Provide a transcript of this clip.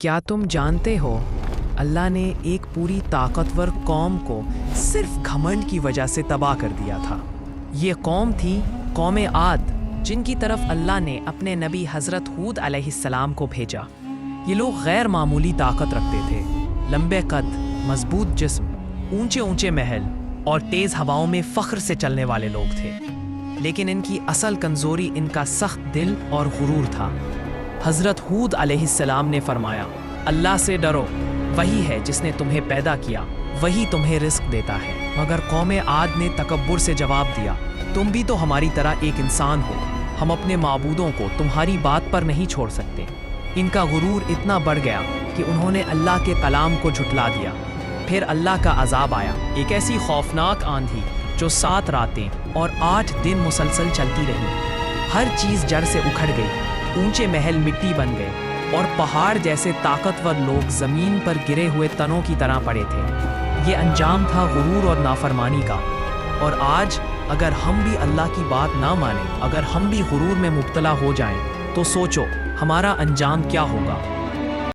کیا تم جانتے ہو اللہ نے ایک پوری طاقتور قوم کو صرف گھمنڈ کی وجہ سے تباہ کر دیا تھا۔ یہ قوم تھی قوم عاد، جن کی طرف اللہ نے اپنے نبی حضرت ہود علیہ السلام کو بھیجا۔ یہ لوگ غیر معمولی طاقت رکھتے تھے، لمبے قد، مضبوط جسم، اونچے اونچے محل اور تیز ہواؤں میں فخر سے چلنے والے لوگ تھے۔ لیکن ان کی اصل کمزوری ان کا سخت دل اور غرور تھا۔ حضرت ہود علیہ السلام نے فرمایا، اللہ سے ڈرو، وہی ہے جس نے تمہیں پیدا کیا، وہی تمہیں رزق دیتا ہے۔ مگر قوم عاد نے تکبر سے جواب دیا، تم بھی تو ہماری طرح ایک انسان ہو، ہم اپنے معبودوں کو تمہاری بات پر نہیں چھوڑ سکتے۔ ان کا غرور اتنا بڑھ گیا کہ انہوں نے اللہ کے کلام کو جھٹلا دیا۔ پھر اللہ کا عذاب آیا، ایک ایسی خوفناک آندھی جو 7 راتیں اور 8 دن مسلسل چلتی رہی۔ ہر چیز جڑ سے اکھڑ گئی، اونچے محل مٹی بن گئے اور پہاڑ جیسے طاقتور لوگ زمین پر گرے ہوئے تنوں کی طرح پڑے تھے۔ یہ انجام تھا غرور اور نافرمانی کا۔ اور آج اگر ہم بھی اللہ کی بات نہ مانیں، اگر ہم بھی غرور میں مبتلا ہو جائیں، تو سوچو ہمارا انجام کیا ہوگا۔